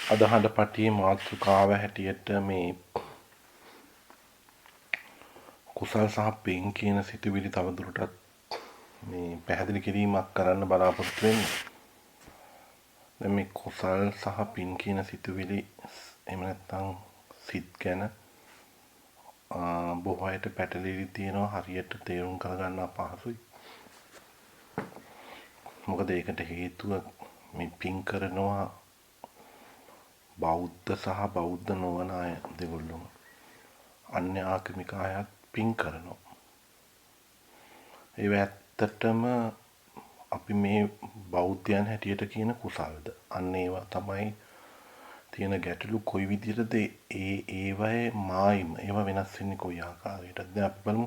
අදහඩ පටියේ මාතෘකාව හැටියට මේ කුසල් සහ පින් කියන සිතුවිලි තවදුරටත් මේ පැහැදිලි කිරීමක් කරන්න බලාපොරොත්තු වෙන්නේ. දැන් මේ කුසල් සහ පින් කියන සිතුවිලි එහෙම නැත්නම් සිත් ගැන බොහෝ අයට පැටලෙවි තියෙනවා, හරියට තේරුම් කරගන්න අපහසුයි. මොකද ඒකට හේතුව මේ පින් කරනවා බෞද්ධ සහ බෞද්ධ නොවන අය දෙගොල්ලොම. අන්‍ය ආගමික අයත් පින් කරනවා. ඒ ඇත්තටම අපි මේ බෞද්ධයන් හැටියට කියන කුසල්ද? අන්න ඒවා තමයි තියෙන ගැටලු. කොයි විදිහටද ඒවයේ මායිම ඒවා වෙනස් වෙන්නේ කොයි ආකාරයටද? දැන් අපි බලමු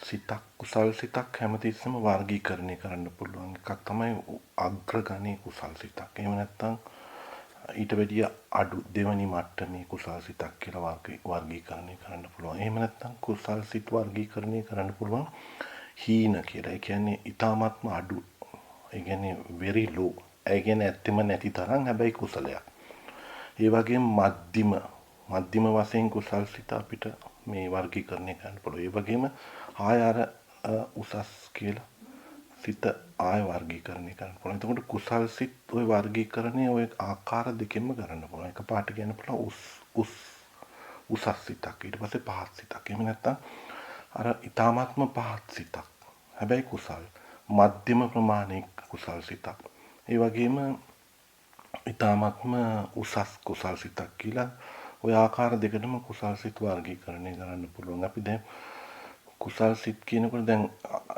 සිතක්, කුසල් සිතක් හැමතිස්සෙම වර්ගීකරණය කරන්න පුළුවන් එකක් තමයි අග්‍රගණයේ කුසල් සිතක්. එහෙම නැත්නම් ඊට වැඩිය අඩු දෙවනි මට්ටමේ කුසල් සිතක් කියලා වර්ගීකරණය කරන්න පුළුවන්. එහෙම නැත්නම් කුසල් සිත වර්ගීකරණය කරන්න පුළුවන් හීන කියලා. ඒ කියන්නේ ඊටාත්ම අඩු. ඒ කියන්නේ very low. ඒ කියන්නේ ඇත්තම නැති තරම් හැබැයි කුසලයක්. ඒ වගේම මධ්‍යම වශයෙන් කුසල් සිත අපිට මේ වර්ගීකරණය කරන්න පුළුවන්. ඒ වගේම ආය අර උසස් කියලා සිත ආය වර්ගීකරණය කරන්න පුළුවන්. එතකොට කුසල් සිත් ওই වර්ගීකරණය ওই ආකාර දෙකෙන්ම කරන්න පුළුවන්. එකපාරට කියන්න පුළුවන් උසස් සිතක්, ඊට පස්සේ පහත් සිතක්. එහෙම නැත්නම් අර ඊ타මාත්ම පහත් සිතක්. හැබැයි කුසල් මධ්‍යම ප්‍රමාණයේ කුසල් සිතක්. ඒ වගේම ඊ타මාත්ම උසස් කුසල් සිතක් කියලා ওই ආකාර දෙකටම කුසල් සිත් වර්ගීකරණය කරන්න පුළුවන්. අපි දැන් කුසල් සිත් කියනකොට දැන්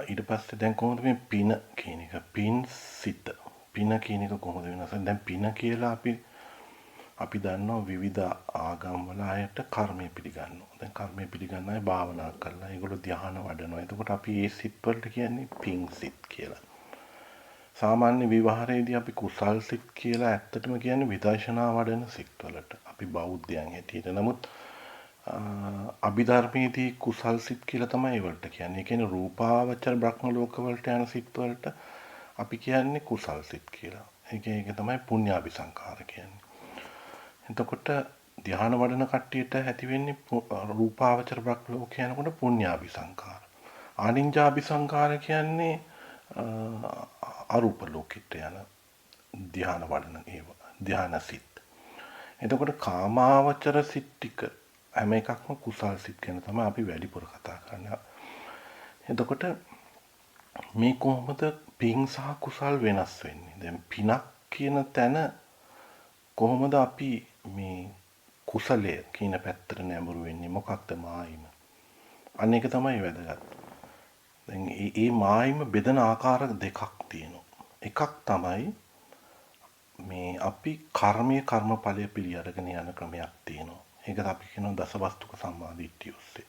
ඊට පස්සේ දැන් කොහොමද මේ පින කියන එක? පින් සිත. පින කියන එක කොහොමද වෙනස්? දැන් පින කියලා අපි දන්නවා විවිධ ආගම් වල අයට කර්මය පිළිගන්නවා. දැන් කර්මය පිළිගන්න අය භාවනා කරලා ඒගොල්ලෝ ධ්‍යාන වඩනවා. එතකොට අපි මේ සිත් වලට කියන්නේ පින් සිත් කියලා. සාමාන්‍ය විවහාරයේදී අපි කුසල් සිත් කියලා ඇත්තටම කියන්නේ විදර්ශනා වඩන සිත් වලට. අපි බෞද්ධයන් හැටියට. නමුත් අභිධර්මයේදී කුසල් සිත් කියලා තමයි ඒවට කියන්නේ. ඒ කියන්නේ රූපාවචර බ්‍රහ්ම ලෝක වලට යන සිත් වලට අපි කියන්නේ කුසල් සිත් කියලා. ඒක තමයි පුණ්‍යාභිසංකාර කියන්නේ. එතකොට ධ්‍යාන වඩන කට්ටියට ඇති වෙන්නේ රූපාවචර බ්‍රහ්ම ලෝක යනකොට පුණ්‍යාභිසංකාර. ආනිඤ්ඤාභිසංකාර කියන්නේ අරූප ලෝකෙට යන ධ්‍යාන වඩන ඒවා. ධ්‍යාන සිත්. එතකොට කාමාවචර සිත් ටික හැම එකක්ම කුසල් සිත් ගැන තමයි අපි වැඩිපුර කතා කරන්නේ. එතකොට මේ කොහොමද පින් සහ කුසල් වෙනස් වෙන්නේ? දැන් පිනක් කියන තැන කොහොමද අපි මේ කුසලය කියන පැත්තට නැඹුරු වෙන්නේ? මොකක්ද මායිම? අන්න ඒක තමයි වැදගත්. දැන් මේ මායිම බෙදෙන ආකාර දෙකක් තියෙනවා. එකක් තමයි මේ අපි කර්මඵලය පිළි අරගෙන යන ක්‍රමයක් තියෙනවා. ඒකට අපි කියනවා දසවස්තුක සම්මාදිට්ඨිය ඔස්සේ.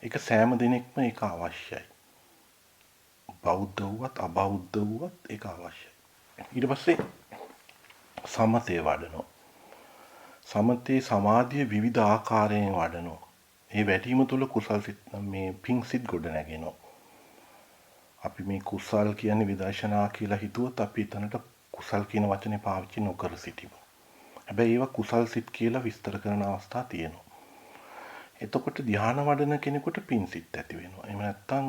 ඒක සෑම දිනෙකම ඒක අවශ්‍යයි. බෞද්ධ වුවත් අබෞද්ධ වුවත් ඒක අවශ්‍යයි. ඊට පස්සේ සමතේ වඩනවා. සමතේ සමාධිය විවිධ ආකාරයෙන් වඩනවා. ඒ වැඩිම තුල කුසල් සිත් මේ පිං සිත් ගොඩ නැගෙනවා. අපි මේ කුසල් කියන්නේ විදර්ශනා කියලා හිතුවොත් අපි එතනට කුසල් කියන වචනේ පාවිච්චි නොකර සිටිමු. හැබැයි ඒවා කුසල් සිත් කියලා විස්තර කරන අවස්ථා තියෙනවා. එතකොට ධ්‍යාන වඩන කෙනෙකුට පින් සිත් ඇති වෙනවා. එහෙම නැත්නම්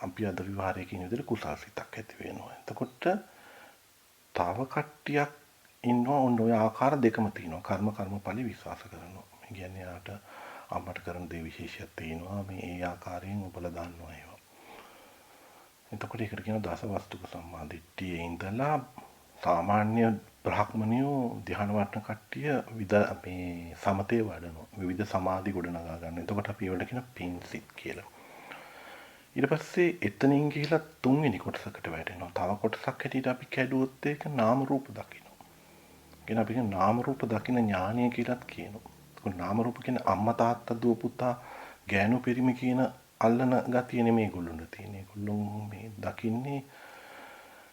අපි අද විවහාරයේ කියන විදිහට කුසල් සිතක් ඇති වෙනවා. එතකොට තව කට්ටියක් ඉන්නවා ඔන්න ඔය ආකාර දෙකම තියෙනවා. කර්මඵල විශ්වාස කරනවා. මේ කියන්නේ යාට අම්මට කරන දේ විශේෂයක් තියෙනවා. මේ ඒ ආකාරයෙන් ඔබලා දන්නවා ඒවා. එතකොට ඒකට කියනවා දසවස්තුක සම්මාදිට්ඨියේ ඉඳලා සාමාන්‍ය බ්‍රහ්මනියෝ ධ්‍යාන වඩන කට්ටිය මේ සමතේ වඩනවා. විවිධ සමාධි ගොඩනගා ගන්න. එතකොට අපි ඒවට කියන පින් සිත් කියලා. ඊට පස්සේ එතනින් ගිහිලා තුන්වෙනි කොටසකට වැටෙනවා. තව කොටසක් හැටියට අපි කැඩුවොත් ඒක නාම රූප දකිනවා. කියන අපි කියන නාම රූප දකින ඥානය කියලාත් කියනවා. ඒක නාම රූප කියන්නේ අම්මා තාත්තා දුව පුතා ගෑනු පිරිමි කියන අල්ලන ගතිය නෙමෙයි ඒගොල්ලොන්ට තියෙන්නේ. ඒගොල්ලෝ මේ දකින්නේ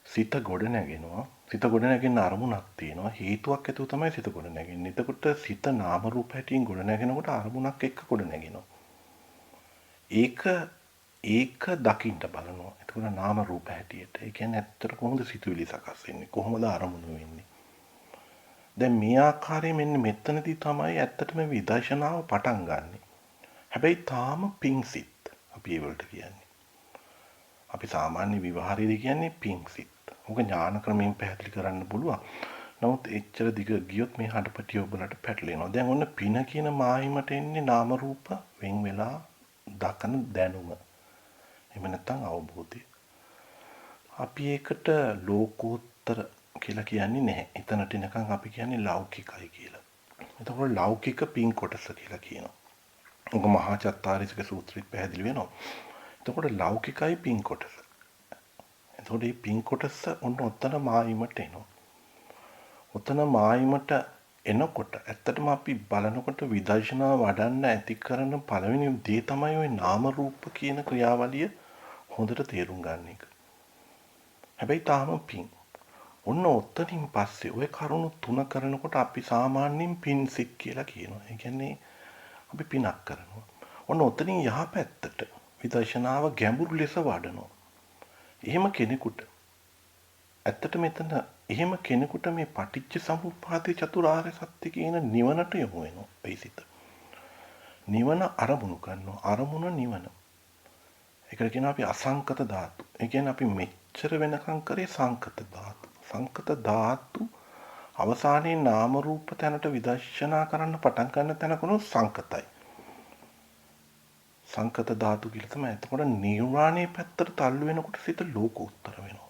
සිත ගොඩ නැගෙනවා. සිත ගොඩ නැගෙන අරමුණක් තියෙනවා. හේතුවක් ඇතුව තමයි සිත ගොඩ නැගෙන්නේ. එතකොට සිත නාම රූප හැටියෙන් ගොඩ නැගෙනකොට අරමුණක් එක්ක ගොඩ නැගෙනවා. ඒක දකින්න බලනවා. එතකොට නාම රූප හැටියට. ඒ කියන්නේ ඇත්තට කොහොමද සිතුවිලි සකස් වෙන්නේ? කොහොමද අරමුණු වෙන්නේ? දැන් මේ ආකාරයෙන් මෙන්න මෙතනදී තමයි ඇත්තටම විදර්ශනාව පටන් ගන්නෙ. හැබැයි තාම පිංසිත අපි ඒවලට කියන්නේ. අපි සාමාන්‍ය විවහාරයේදී කියන්නේ පිංසිත. මොක ඥාන ක්‍රමයෙන් පැහැදිලි කරන්න පුළුවන්. නමුත් එච්චර දිග ගියොත් මේ හඩපටිය ඔබලට පැටලෙනවා. දැන් ඔන්න පින කියන මායිමට එන්නේ නාම රූප වෙන් වෙලා දකන දැනුම. එහෙම නැත්නම් අවබෝධය. අපි ඒකට ලෝකෝත්තර කියලා කියන්නේ නැහැ. එතනට එනකන් අපි කියන්නේ ලෞකිකයි කියලා. එතකොට ලෞකික පින් කොටස කියලා කියනවා. ඔක මහා චත්තාරීසක සූත්‍රෙත් පැහැදිලි වෙනවා. එතකොට ලෞකිකයි පින් කොටස. එතකොට මේ පින් කොටස ඔන්න ඔතන මායිමට එනවා. ඔතන මායිමට එනකොට ඇත්තටම අපි බලනකොට විදර්ශනා වඩන්න ඇති කරන පළවෙනි දේ තමයි ওই නාම රූප කියන ක්‍රියාවලිය හොඳට තේරුම් ගන්න එක. හැබැයි තාම පින්. ඔන්න ඔතනින් පස්සේ ওই කරුණු තුන කරනකොට අපි සාමාන්‍යයෙන් පින් සිත් කියලා කියනවා. ඒ කියන්නේ අපි පිනක් කරනවා. ඔන්න ඔතනින් යහපැත්තට විදර්ශනාව ගැඹුරු ලෙස වඩනවා. එහෙම කෙනෙකුට ඇත්තට මෙතන එහෙම කෙනෙකුට මේ පටිච්ච සමුප්පාදේ චතුරාර්ය සත්‍ය කියන නිවනට යොමු වෙනවා. ඒ සිත. නිවන අරමුණු කරනවා. අරමුණ නිවන. ඒකට කියනවා අපි අසංකත ධාතු. ඒ කියන්නේ අපි මෙච්චර වෙනකම් කරේ සංකත ධාතු. සංකත ධාතු අවසානයේ නාම රූප තැනට විදර්ශනා කරන්න පටන් ගන්න තැනකනොත් සංකතයි. සංකත ධාතු කියලා තමයි. එතකොට නිර්වාණයේ පැත්තට තල්ලු වෙනකොට සිත ලෝකෝත්තර වෙනවා.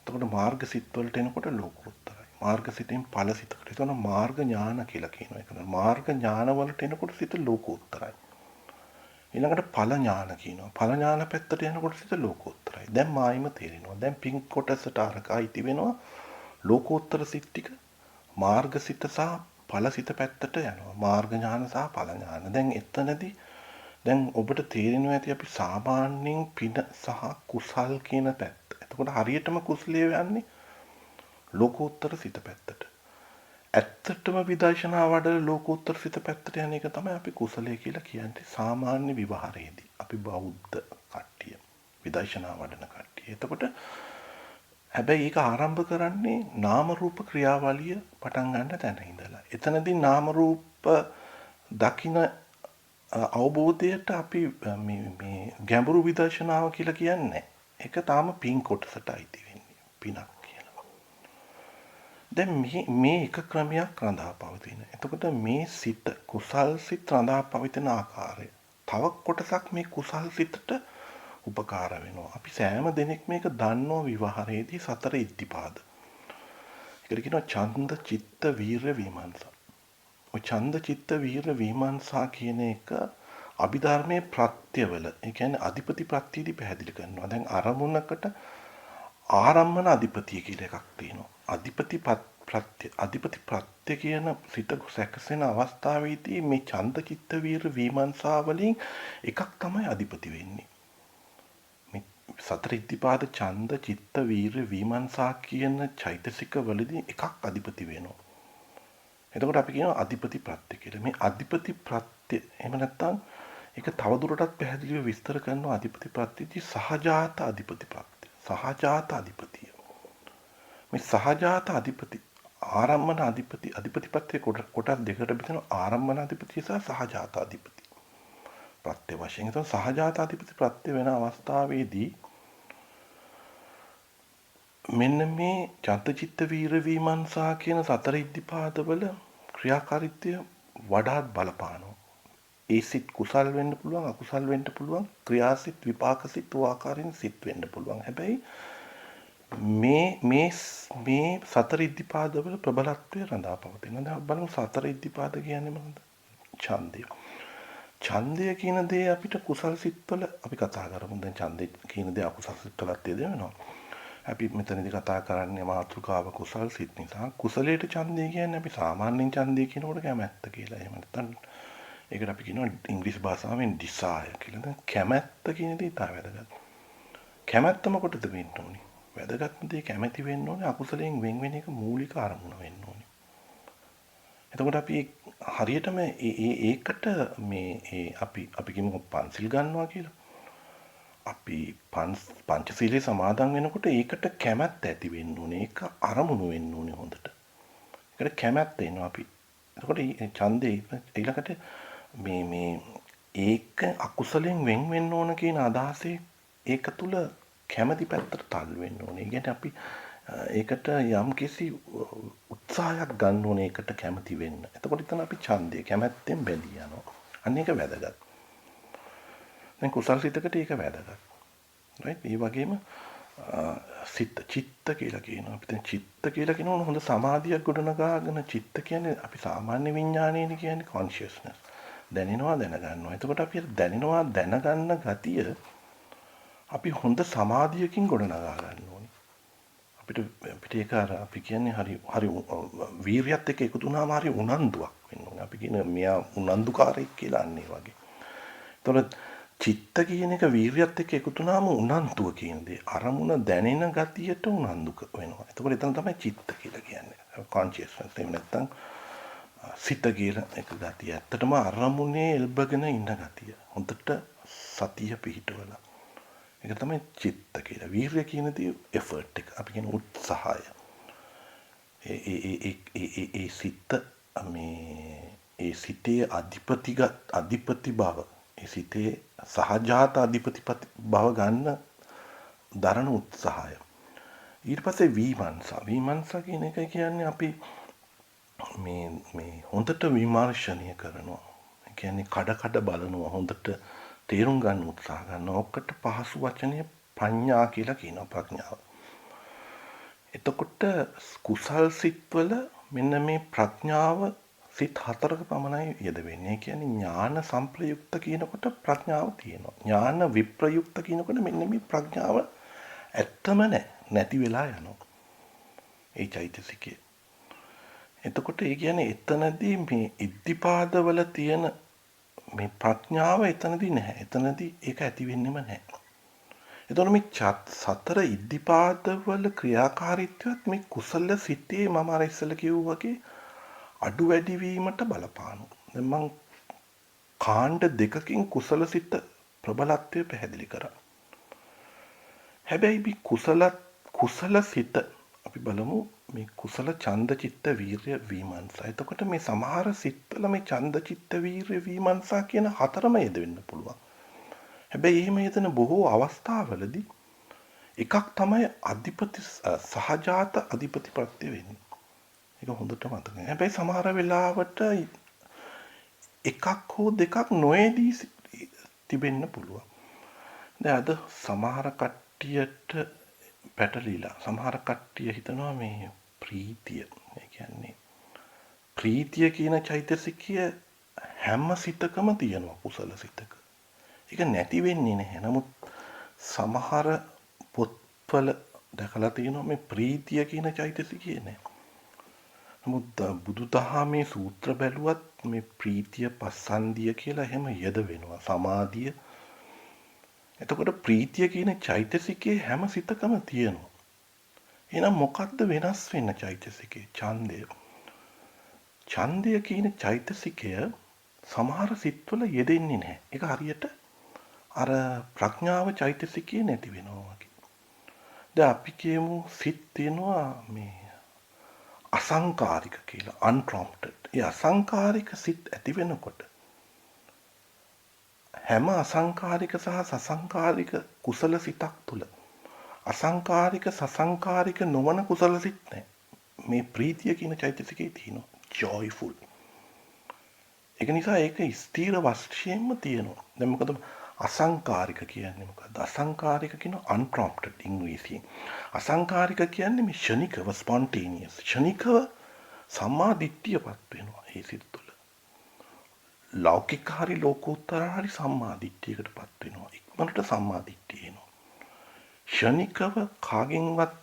එතකොට මාර්ග සිත් වලට එනකොට ලෝකෝත්තරයි. මාර්ග සිතෙන් ඵල සිතකට. එතන මාර්ග ඥාන කියලා කියනවා. ඒක තමයි මාර්ග ඥාන වලට එනකොට සිත ලෝකෝත්තරයි. ඊළඟට ඵල ඥාන කියනවා. ඵල ඥාන පැත්තට යනකොට සිත ලෝකෝත්තරයි. දැන් මායිම තේරෙනවා. දැන් පිං කොටසට අරකයිති වෙනවා. ලෝකෝත්තර සිත් ටික මාර්ග සිත සහ ඵල සිත පැත්තට යනවා. මාර්ග ඥාන සහ ඵල ඥාන. දැන් එතනදී දැන් ඔබට තේරෙනවා ඇති අපි සාමාන්‍යයෙන් පින සහ කුසල් කියන පැත්ත. එතකොට හරියටම කුසලයේ යන්නේ ලෝකෝත්තර සිත පැත්තට. ඇත්තටම විදර්ශනා වඩල ලෝකෝත්තර සිත පැත්තට යන එක තමයි අපි කුසලයේ කියලා කියන්නේ සාමාන්‍ය විවහාරයේදී. අපි බෞද්ධ කට්ටිය විදර්ශනා වඩන කට්ටිය. එතකොට හැබැයි ඒක ආරම්භ කරන්නේ නාම රූප ක්‍රියාවලිය පටන් ගන්න තැන ඉඳලා. එතනදී නාම රූප දකින අවබෝධයට අපි මේ ගැඹුරු විදර්ශනාව කියලා කියන්නේ. ඒක තාම පින් කොටසට අයිති වෙන්නේ. පිනක් කියලා. දැන් මේ එක ක්‍රමයක් රඳා පවතින. එතකොට මේ සිත කුසල් සිත රඳා පවතින ආකාරය. තව කොටසක් මේ කුසල් සිතට උපකාර වෙනවා. අපි සෑම දෙනෙක් මේක දන්නෝ විවහාරයේදී සතර ඉද්ධිපාද. ඒකට කියනවා ඡන්ද චිත්ත වීර විමර්ශන. ඔය ඡන්ද චිත්ත වීර විමර්ශන කියන එක අභිධර්මයේ ප්‍රත්‍යවල, ඒ කියන්නේ අධිපති ප්‍රත්‍යයේදී පැහැදිලි කරනවා. දැන් අරමුණකට ආරම්මන අධිපතිය කියලා එකක් තියෙනවා. අධිපති ප්‍රත්‍ය කියන සිත සැකසෙන අවස්ථාවේදී මේ ඡන්ද චිත්ත වීර විමර්ශන වලින් එකක් තමයි අධිපති වෙන්නේ. සතර ඉද්ධිපාද ඡන්ද චිත්ත වීර විමර්ශන කියන චෛතසික වලදී එකක් අධිපති වෙනවා. එතකොට අපි කියනවා අධිපති ප්‍රත්‍ය කියලා. මේ අධිපති ප්‍රත්‍ය එහෙම නැත්නම් ඒක තවදුරටත් පැහැදිලිව විස්තර කරනවා අධිපති ප්‍රත්‍යදී සහජාත අධිපති ප්‍රත්‍ය. සහජාත අධිපතිය. මේ සහජාත අධිපති ආරම්මන අධිපති ප්‍රත්‍ය කොටස් දෙකකට බෙදෙනවා. ආරම්මන අධිපතිය සහ සහජාත අධිපති ප්‍රත්‍ය වශයෙන්. එතකොට සහජාත අධිපති ප්‍රත්‍ය වෙන අවස්ථාවේදී මෙන්න මේ චන්තචිත්ත වීර විමර්ශන කියන සතර ඉද්ධිපාදවල ක්‍රියාකාරීත්වය වඩාත් බලපානවා. ඒ සිත් කුසල් වෙන්න පුළුවන්, අකුසල් වෙන්න පුළුවන්, ක්‍රියාසිත විපාකසිත ආකාරයෙන් සිත් වෙන්න පුළුවන්. හැබැයි මේ සතර ඉද්ධිපාදවල ප්‍රබලත්වය රඳා පවතින. දැන් බලමු සතර ඉද්ධිපාද කියන්නේ මොනවද? ඡන්දය. ඡන්දය කියන දේ අපිට කුසල් සිත්වල අපි කතා කරමු. දැන් ඡන්දය කියන දේ අකුසල් සිත්වලත් යෙදෙනවා. අපි මෙතනදී කතා කරන්නේ මාතෘකාව කුසල් සිත් නිසා. කුසලයට ඡන්දය කියන්නේ අපි සාමාන්‍යයෙන් ඡන්දය කියනකොට කැමැත්ත කියලා. එහෙම නැත්නම් ඒකට අපි කියනවා ඉංග්‍රීසි භාෂාවෙන් desire කියලා. දැන් කැමැත්ත කියන දේ තමයි වැදගත්. කැමැත්ත මොකටද වෙන්න ඕනේ? වැදගත්ම දේ කැමැති වෙන්න ඕනේ. අකුසලයෙන් වෙන් වෙන එක මූලික අරමුණ වෙන්න ඕනේ. එතකොට අපි හරියටම ඒකට අපි කියමු පන්සිල් ගන්නවා කියලා. අපි පංචශීලයේ සමාදන් වෙනකොට ඒකට කැමැත්ත ඇති වෙන්න ඕනේ. ඒක අරමුණු වෙන්න ඕනේ හොඳට. ඒකට කැමැත්ත එනවා අපි. එතකොට ඡන්දේ ඊළඟට මේ ඒක අකුසලෙන් වෙන් වෙන්න ඕන කියන අදහසේ ඒක තුල කැමැති පැත්තට තල් වෙන්න ඕනේ. ඒ කියන්නේ අපි ඒකට යම් කිසි උත්සාහයක් ගන්න ඕනේ ඒකට කැමැති වෙන්න. එතකොට එතන අපි ඡන්දය කැමැත්තෙන් බැඳී යනවා. අන්න ඒක වැදගත්. දැන් කුසල් සිතකට ඒක වැදගත්. right? ඒ වගේම චිත්ත කියලා කියනවා. අපි දැන් චිත්ත කියලා කියනවනේ හොඳ සමාධියක් ගොඩනගාගෙන චිත්ත කියන්නේ අපි සාමාන්‍ය විඥානයනේ කියන්නේ consciousness. දැනෙනවා දැනගන්නවා. එතකොට අපි දැනෙනවා දැනගන්න ගතිය අපි හොඳ සමාධියකින් ගොඩනගා ගන්න ඕනේ. අපිට ඒක අපි කියන්නේ හරි වීරියත් එක්ක එකතු වුණාම හරි උනන්දුවක් වෙන්න ඕනේ. අපි කියන මෙයා උනන්දුකාරයෙක් කියලා අන්නේ වගේ. එතකොට චිත්ත කියන එක වීරියත් එක්ක එකතු වුණාම උනන්දුව කියන දේ අරමුණ දැනෙන ගතියට උනන්දු වෙනවා. එතකොට එතන තමයි චිත්ත කියලා කියන්නේ. consciousness එහෙම නැත්නම් සිත කියලා එක ගතිය. ඇත්තටම අරමුණේ එල්බගෙන ඉන්න ගතිය. හොඳට සතිය පිහිටවලා. ඒක තමයි චිත්ත කියලා. වීරිය කියන දේ effort එක. අපි කියන උත්සාහය. ඒ සිත ඒ සිතේ අධිපති බව. ඒ සිතේ සහජාත අධිපති බව ගන්න දරන උත්සාහය. ඊට පස්සේ විමර්ශන කියන එක කියන්නේ අපි මේ හොඳට විමර්ශනය කරනවා. ඒ කියන්නේ කඩ බලනවා. හොඳට තේරුම් ගන්න උත්සාහ ගන්නවා. ඔක්කට පහසු වචනය ප්‍රඥා කියලා කියනවා. ප්‍රඥාව. එතකොට කුසල් සිත්වල මෙන්න මේ ප්‍රඥාව සිත් 4ක පමණයි යෙදවෙන්නේ. ඒ කියන්නේ ඥාන සංප්‍රයුක්ත කියනකොට ප්‍රඥාව තියෙනවා. ඥාන විප්‍රයුක්ත කියනකොට මෙන්න මේ ප්‍රඥාව ඇත්තම නැති වෙලා යනවා. ඒ චෛතසිකය. එතකොට ඒ කියන්නේ එතනදී මේ ඉද්ධිපාදවල තියෙන මේ ප්‍රඥාව එතනදී නැහැ. එතනදී ඒක ඇති වෙන්නෙම නැහැ. එතකොට මේ සතර ඉද්ධිපාදවල ක්‍රියාකාරීත්වයත් මේ කුසල සිතේ මම අර ඉස්සෙල්ලා කිව්වා වගේ අඩු වැඩි වීමට බලපානවා. දැන් මං කාණ්ඩ දෙකකින් කුසල සිත ප්‍රබලත්වය පැහැදිලි කරා. හැබැයි මේ කුසල සිත අපි බලමු මේ කුසල ඡන්ද චිත්ත වීර්ය විමර්ශන. එතකොට මේ සමහර සිත්වල මේ ඡන්ද චිත්ත වීර්ය විමර්ශන කියන හතරම යෙදෙන්න පුළුවන්. හැබැයි එහෙම යෙදෙන බොහෝ අවස්ථාවලදී එකක් තමයි සහජාත අධිපති ප්‍රත්‍ය වෙන්නේ. ඒක හොඳට මතක. හැබැයි සමහර වෙලාවට එකක් හෝ දෙකක් නොයේදී තිබෙන්න පුළුවන්. දැන් අද සමහර කට්ටියට පැටලිලා සමහර කට්ටිය හිතනවා මේ ප්‍රීතිය. ඒ කියන්නේ ප්‍රීතිය කියන චෛතසිකය හැම සිතකම තියෙනවා කුසල සිතක. ඒක නැති වෙන්නේ නැහැ. නමුත් සමහර පොත්වල දැකලා තියෙනවා මේ ප්‍රීතිය කියන චෛතසිකය නෑ. නමුත් බුදුදහමේ සූත්‍ර බැලුවත් මේ ප්‍රීතිය පස්සන්දිය කියලා එහෙම යෙද වෙනවා. සමාධිය. එතකොට ප්‍රීතිය කියන චෛතසිකයේ හැම සිතකම තියෙනවා. එහෙනම් මොකක්ද වෙනස් වෙන්න චෛතසිකේ? ඡන්දය. ඡන්දය කියන චෛතසිකය සමහර සිත්වල යෙදෙන්නේ නැහැ. ඒක හරියට අර ප්‍රඥාව චෛතසිකයේ නැති වෙනවා වගේ. දැන් අපි කියමු සිත් තියෙනවා මේ අසංකාරික කියලා unprompted. ඒ අසංකාරික සිත් ඇති වෙනකොට හැම අසංකාරික සහ සසංකාරික කුසල සිතක් තුල අසංකාරික සසංකාරික නොවන කුසල සිත් නැහැ. මේ ප්‍රීතිය කියන චෛතසිකේ තියෙනවා. joyful. ඒක නිසා ඒක ස්ථීර වශයෙන්ම තියෙනවා. දැන් මොකද අසංකාරික කියන්නේ මොකද්ද? අසංකාරික කියන unprompted ඉංග්‍රීසියෙන්. අසංකාරික කියන්නේ මේ ෂණිකව spontaneous. ෂණිකව සම්මා දිට්ඨියපත් වෙනවා ඒ සිත් තුළ. ලෞකික හරි ලෝකෝත්තර හරි සම්මා දිට්ඨියකටපත් වෙනවා. ඉක්මනට සම්මා දිට්ඨිය එනවා. ෂණිකව කාගෙන්වත්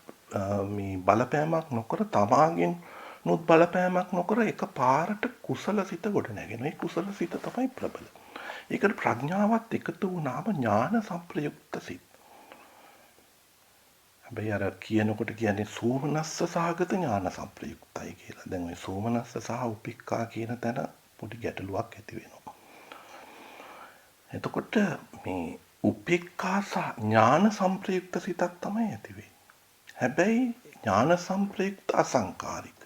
මේ බලපෑමක් නොකර තමාගෙන් නොත් බලපෑමක් නොකර එක පාරට කුසල සිත ගොඩ නැගෙනවා. ඒ කුසල සිත තමයි ප්‍රබල. ඒකට ප්‍රඥාවත් එකතු වුණාම ඥාන සංප්‍රයුක්ත සිත්. හැබැයි අර කියනකොට කියන්නේ සෝමනස්ස සහගත ඥාන සංප්‍රයුක්තයි කියලා. දැන් ওই සෝමනස්ස සහ උපේක්ඛා කියන තැන පොඩි ගැටලුවක් ඇති වෙනවා. එතකොට මේ උපේක්ඛා සහ ඥාන සංප්‍රයුක්ත සිතක් තමයි ඇති වෙන්නේ. හැබැයි ඥාන සංප්‍රයුක්ත අසංකාරික.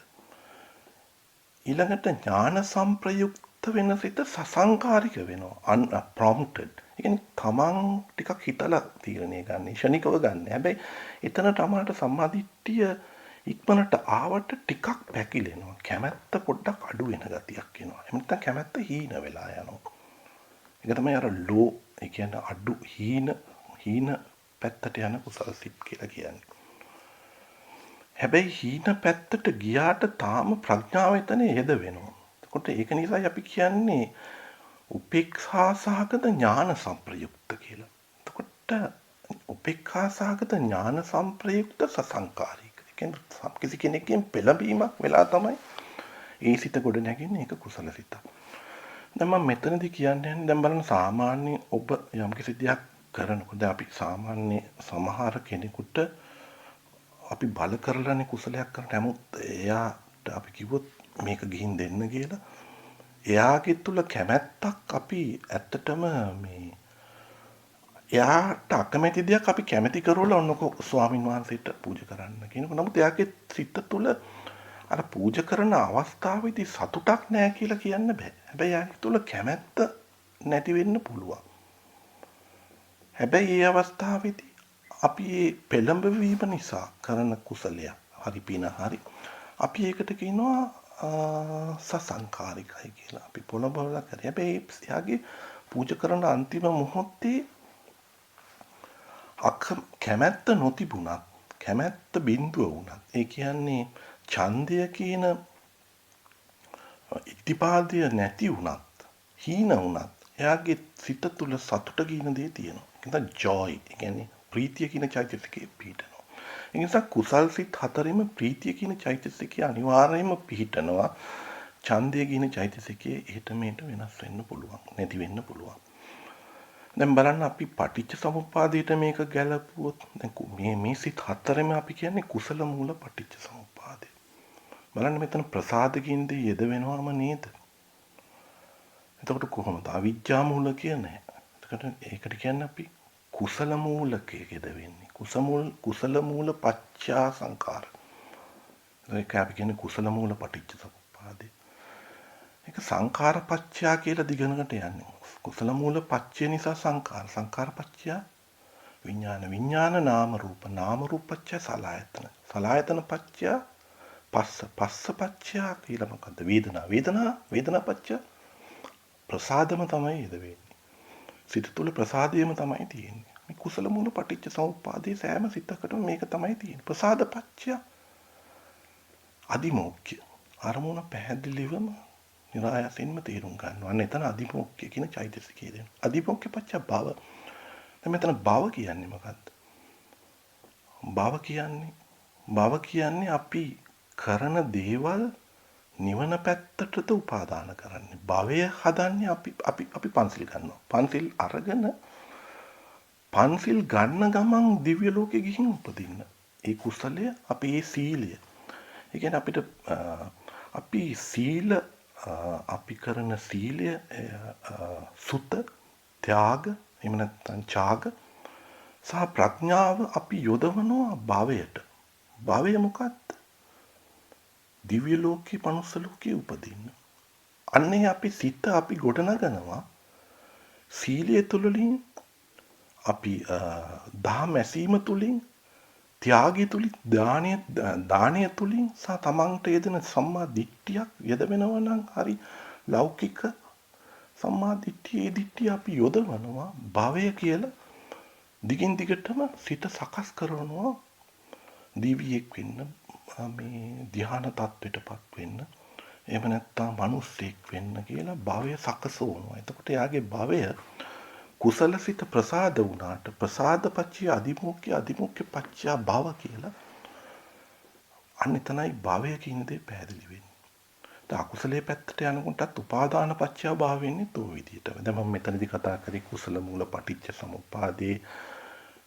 ඊළඟට ඥාන සංප්‍රයුක්ත වෙන සිත සසංකාරික වෙනවා. unprompted. ඒ කියන්නේ තමන් ටිකක් හිතලා තීරණය ගන්න, ෂණිකව ගන්න. හැබැයි එතන තමන්ට සම්මාදිට්ඨිය ඉක්මනට ආවට ටිකක් පැකිලෙනවා. කැමැත්ත පොඩ්ඩක් අඩු වෙන ගතියක් එනවා. එහෙම නැත්නම් කැමැත්ත හීන වෙලා යනවා. ඒක තමයි අර ලෝ, ඒ කියන්නේ අඩු හීන පැත්තට යන කුසල සිත් කියලා කියන්නේ. හැබැයි හීන පැත්තට ගියාට තාම ප්‍රඥාව එතන යෙද වෙනවා. එතකොට ඒක නිසායි අපි කියන්නේ උපේක්ෂා සහගත ඥාන සංප්‍රයුක්ත කියලා. එතකොට උපේක්ෂා සහගත ඥාන සංප්‍රයුක්ත සසංකාරික. ඒ කියන්නේ කිසි කෙනෙක්ගෙන් පෙළඹීමක් වෙලා තමයි ඒ සිත ගොඩ නැගෙන්නේ. ඒක කුසල සිතක්. දැන් මම මෙතනදී කියන්නේ දැන් බලන්න සාමාන්‍ය ඔබ යම් කිසි දෙයක් කරනකොට අපි සාමාන්‍ය සමහර කෙනෙකුට අපි බල කරලානේ කුසලයක් කරන නමුත් එයාට අපි කිව්වොත් මේක ගිහින් දෙන්න කියලා එයාගේ තුල කැමැත්තක් අපි ඇත්තටම මේ එයාට අකමැති දෙයක් අපි කැමැති කරවලා ඔන්නකො ස්වාමින් වහන්සේට පූජා කරන්න කියනකොට නමුත් එයාගේ සිත තුල අර පූජා කරන අවස්ථාවේදී සතුටක් නැහැ කියලා කියන්න බෑ. හැබැයි එයාගේ තුල කැමැත්ත නැති වෙන්න පුළුවන්. හැබැයි මේ අවස්ථාවේදී අපි මේ පෙළඹවීම නිසා කරන කුසලය හරි පින හරි අපි ඒකට කියනවා සසංකාරිකයි කියලා. අපි පොළඹවලා කරේ. හැබැයි එයාගේ පූජා කරන අන්තිම මොහොතේ කැමැත්ත නොතිබුණත් කැමැත්ත බිඳුව වුණත් ඒ කියන්නේ ඡන්දය කියන ඉතිපාදය නැති වුණත් හීන වුණත් එයාගේ සිත තුළ සතුට කියන දේ තියෙනවා. ඒක තමයි joy. ඒ කියන්නේ ප්‍රීතිය කියන චෛතසිකයේ පිහිටනවා. ඒ නිසා කුසල් සිත් හතරෙම ප්‍රීතිය කියන චෛතසිකය අනිවාර්යයෙන්ම පිහිටනවා. ඡන්දය කියන චෛතසිකයේ එහෙට මෙහෙට වෙනස් වෙන්න පුළුවන්. නැති වෙන්න පුළුවන්. දැන් බලන්න අපි පටිච්ච සමුප්පාදයට මේක ගැලපුවොත් දැන් මේ සිත් හතරෙම අපි කියන්නේ කුසල මූල පටිච්ච සමුප්පාදය. බලන්න මෙතන ප්‍රසාද කියන දේ යෙද වෙනවම නේද? එතකොට කොහොමද අවිජ්ජා මූල කියන්නේ? එතකොට ඒකට කියන්නේ අපි කුසල මූලකයේ යෙද වෙන්නේ. කුසල මූල පච්චා සංකාර. ඒක අපි කියන්නේ කුසල මූල පටිච්ච සමුප්පාදය. ඒක සංඛාර පච්චා කියලා දිගනකට යන්නේ. කුසල මූල පච්චය නිසා සංඛාර පච්චය විඥාන නාම රූප පච්චය සලආයතන පච්චය පස්ස පච්චය කියලා මොකද්ද වේදනා පච්චය ප්‍රසාදම තමයි ඉද වෙන්නේ. සිත තුළ ප්‍රසාදයම තමයි තියෙන්නේ. මේ කුසල මූල පටිච්ච සමුප්පාදයේ සෑම සිතකටම මේක තමයි තියෙන්නේ. ප්‍රසාද පච්චය අදිමෝක්ඛය අරමුණ පැහැදිලිවම නිරායසින්ම තේරුම් ගන්නවා. අන්න එතන අදිමෝක්ඛය කියන චෛතසිකය දෙන. අදිමෝක්ඛය පච්ච භව. දැන් මෙතන භව කියන්නේ මොකද්ද? භව කියන්නේ අපි කරන දේවල් නිවන පැත්තටද උපාදාන කරන්නේ. භවය හදන්නේ අපි පන්සිල් ගන්නවා. පන්සිල් අරගෙන පන්සිල් ගන්න ගමන් දිව්‍ය ලෝකෙ ගිහින් උපදින්න. ඒ කුසලය අපි ඒ සීලය. ඒ කියන්නේ අපිට අපි සීල අපි කරන සීලය සුත ත්‍යාග එහෙම නැත්නම් ඡාග සහ ප්‍රඥාව අපි යොදවනවා භවයට. භවය මොකක්ද? දිව්‍ය ලෝකේ මනුස්ස ලෝකේ උපදින්න. අන්නේ අපි සිත අපි ගොඩනගනවා සීලය තුලින් අපි දහම් ඇසීම තුලින් ත්‍යාගය තුලින් දානය තුලින් සහ තමන්ට යෙදෙන සම්මා දිට්ඨියක් යෙද වෙනවා නම් හරි ලෞකික සම්මා දිට්ඨිය අපි යොදවනවා භවය කියලා දිගින් දිගටම සිත සකස් කරනවා දිවියෙක් වෙන්න මේ ධ්‍යාන තත්ත්වයටපත් වෙන්න එහෙම නැත්නම් මිනිස්සෙක් වෙන්න කියලා භවය සකසවනවා. එතකොට යාගේ භවය කුසලසිත ප්‍රසාද වුණාට ප්‍රසාද පච්චය අදිමුඛ්‍ය පච්චය භව කියලා අන්න එතනයි භවය කියන දේ පැහැදිලි වෙන්නේ. දැන් අකුසලයේ පැත්තට යනකොටත් උපාදාන පච්චය භව වෙන්නේ තෝ විදියට. දැන් මම මෙතනදී කතා කරේ කුසල මූල පටිච්ච සමුප්පාදේ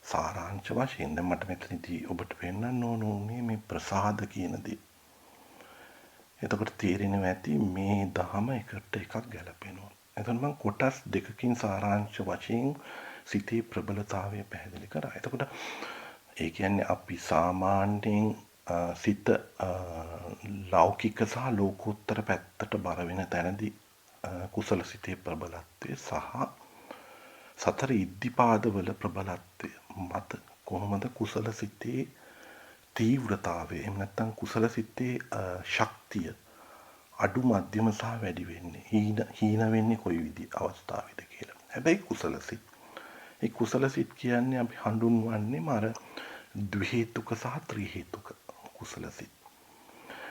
සාරාංශ වශයෙන්. දැන් මට මෙතනදී ඔබට පෙන්වන්න ඕනේ මේ ප්‍රසාද කියන දේ. එතකොට තේරෙනවා ඇති මේ ධහම එකට එකක් ගැලපෙනවා. එතකොට මම කොටස් දෙකකින් සාරාංශ වශයෙන් සිතේ ප්‍රබලතාවය පැහැදිලි කරා. එතකොට ඒ කියන්නේ අපි සාමාන්‍යයෙන් සිත ලෞකික සහ ලෝකෝත්තර පැත්තට බර වෙන තැනදී කුසල සිතේ ප්‍රබලත්වය සහ සතර ඉද්ධිපාදවල ප්‍රබලත්වය මත කොහොමද කුසල සිතේ තීව්‍රතාවය එහෙම නැත්නම් කුසල සිතේ ශක්තිය අඩු මධ්‍යම සහ වැඩි වෙන්නේ හීන වෙන්නේ කොයි විදි අවස්ථාවේද කියලා. හැබැයි ඒ කුසල සිත් කියන්නේ අපි හඳුන්වන්නේ අර ද්වි හේතුක සහ ත්‍රි හේතුක කුසල සිත්.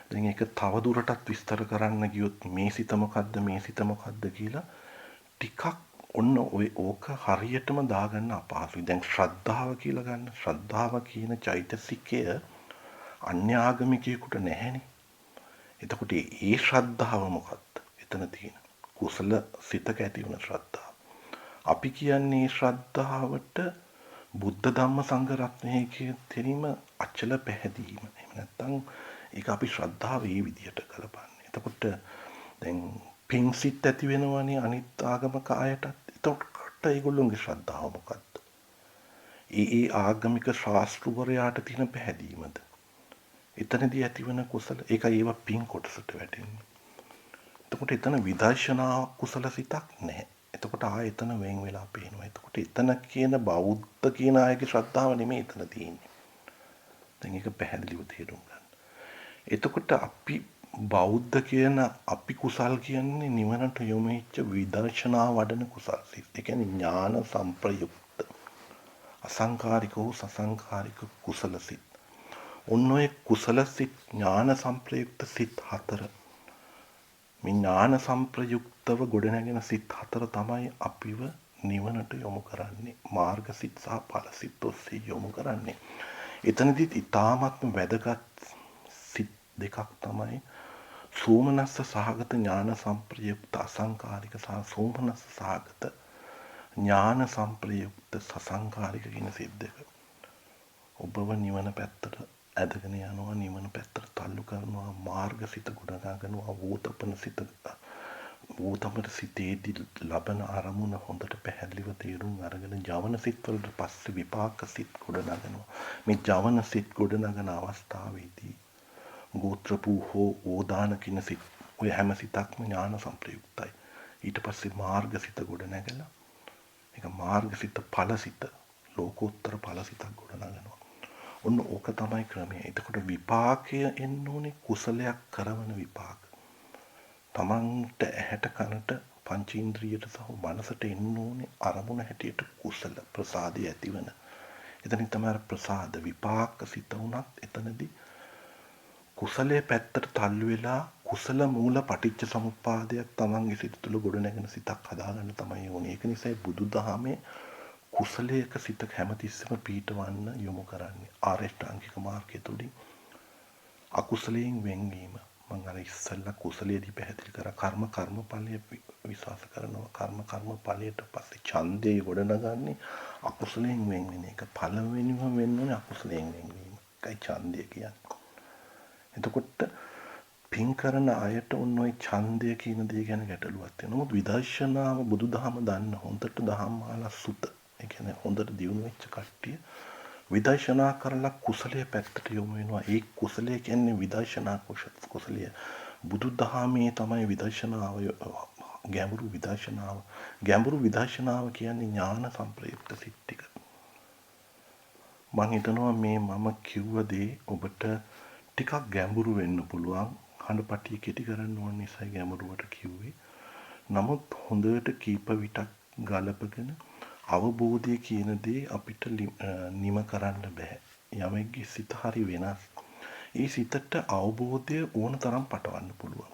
දැන් ඒක තව දුරටත් විස්තර කරන්න ගියොත් මේ සිත මොකද්ද කියලා ටිකක් ඔන්න ඕක හරියටම දාගන්න අපහසුයි. දැන් ශ්‍රද්ධාව කියලා ගන්න. ශ්‍රද්ධාව කියන චෛතසිකය අන්‍යාගමිකයෙකුට නැහැනේ. එතකොට ඒ ශ්‍රද්ධාව මොකක්ද? එතන තියෙන කුසල සිතක ඇති වෙන ශ්‍රද්ධාව. අපි කියන්නේ ශ්‍රද්ධාවට බුද්ධ ධම්ම සංඝ රත්නයේ කියන අචල පැහැදීම. එහෙම නැත්නම් ඒක අපි ශ්‍රද්ධාව ඒ විදිහට කරපන්නේ. එතකොට දැන් පින් සිත් ඇති වෙනවනේ අනිත් ආගමක අයටත්. එතකොට ඒගොල්ලොන්ගේ ශ්‍රද්ධාව මොකක්ද? ඒ ආගමික ශාස්ත්‍රවරයාට තියෙන පැහැදීමද? එතනදී ඇතිවන කුසල ඒකයි ඒවා පින් කොටසට වැටෙන්නේ. එතකොට එතන විදර්ශනා කුසල සිතක් නැහැ. එතකොට එතන වෙන් වෙලා පේනවා. එතකොට එතන කියන බෞද්ධ කියන අයගේ ශ්‍රද්ධාව නෙමෙයි එතන තියෙන්නේ. දැන් ඒක පැහැදිලිව තේරුම් ගන්න. එතකොට අපි බෞද්ධ කියන අපි කුසල් කියන්නේ නිවනට යොමු වෙච්ච විදර්ශනා වඩන කුසල් සිත්. ඒ කියන්නේ ඥාන සංප්‍රයුක්ත අසංකාරික වූ සසංකාරික කුසල සිත්. ඔන්න ඔය කුසල සිත් ඥාන සංප්‍රයුක්ත සිත් හතර. මේ ඥාන සංප්‍රයුක්තව ගොඩනැගෙන සිත් හතර තමයි අපිව නිවනට යොමු කරන්නේ. මාර්ග සිත් සහ ඵල සිත් ඔස්සේ යොමු කරන්නේ. එතනදිත් ඊ타ත්ම වැදගත් සිත් දෙකක් තමයි සෝමනස්ස සහගත ඥාන සංප්‍රයුක්ත අසංකාරික සහ සෝමනස්ස සහගත ඥාන සංප්‍රයුක්ත සසංකාරික කියන සිත් දෙක. ඔබව නිවන පැත්තට ඇදගෙන යනවා, නිවන පැත්තට තල්ලු කරනවා, මාර්ගසිත ගොඩනගනවා, වූතපන සිතේදී ලබන අරමුණ හොඳට පැහැදිලිව තේරුම් අරගෙන ජවන සිත් වලට පස්සේ විපාක සිත් ගොඩනගනවා. මේ ජවන සිත් ගොඩනගන අවස්ථාවේදී ගෝත්‍රපූ හෝ ඕදාන කියන සිත් ඔය හැම සිතක්ම ඥාන සංප්‍රයුක්තයි. ඊට පස්සේ මාර්ගසිත ගොඩනැගලා ඒක මාර්ගසිත ඵලසිත ලෝකෝත්තර ඵලසිතක් ගොඩනගනවා. ඔන්න ඕක තමයි ක්‍රමය. එතකොට විපාකය එන්න ඕනේ කුසලයක් කරවන විපාක. තමන්ට ඇහැට කනට පංචේන්ද්‍රියට සහ මනසට එන්න ඕනේ අරමුණ හැටියට කුසල ප්‍රසාදය ඇතිවන. එතනින් තමයි ප්‍රසාද විපාක සිත උනත් එතනදී කුසලයේ පැත්තට තල්ලු වෙලා කුසල මූල පටිච්ච සමුප්පාදයක් තමන්ගේ සිත තුළ ගොඩනැගෙන සිතක් හදාගන්න තමයි ඕනේ. ඒක නිසායි බුදුදහමේ කුසලයක සිතක හැමතිස්සෙම පීඨවන්න යොමු කරන්නේ. ආරෂ්ඨාංගික මාර්ගය තුලින් අකුසලයෙන් වෙන්වීම. මම අර ඉස්සෙල්ලා කුසලයේදී පැහැදිලි කරා කර්මඵලයේ විශ්වාස කරනවා. කර්මඵලයට පස්සේ ඡන්දේ ගොඩනගන්නේ අකුසලයෙන් වෙන් වෙන එක. පළවෙනිම වෙන්නේ අකුසලයෙන් වෙන්වීම. ඒකයි ඡන්දය කියන්නේ. එතකොට පින් කරන අයට ඔන්න ඔය ඡන්දය කියන දේ ගැන ගැටලුවක් තියෙනවා. නමුත් විදර්ශනාව බුදුදහම දන්න හොඳට දහම්මාලා සුත. ඒ කියන්නේ හොඳට දියුණු වෙච්ච කට්ටිය විදර්ශනා කරලා කුසලයේ පැත්තට යොමු වෙනවා. ඒ කුසලය කියන්නේ විදර්ශනා කුසලය. බුදුදහමේ තමයි විදර්ශනාව ගැඹුරු විදර්ශනාව කියන්නේ ඥාන සංප්‍රයුක්ත සිත් ටික. මම හිතනවා මේ මම කිව්ව දේ ඔබට ටිකක් ගැඹුරු වෙන්න පුළුවන්. හඬපටිය කෙටි කරන්න ඕන නිසා ගැඹුරුවට කිව්වේ. නමුත් හොඳට කීප විටක් ගලපගෙන අවබෝධය කියන දේ අපිට නිම කරන්න බෑ. යමෙක්ගේ සිත හරි වෙනස්. ඒ සිතට අවබෝධය ඕන තරම් පටවන්න පුළුවන්.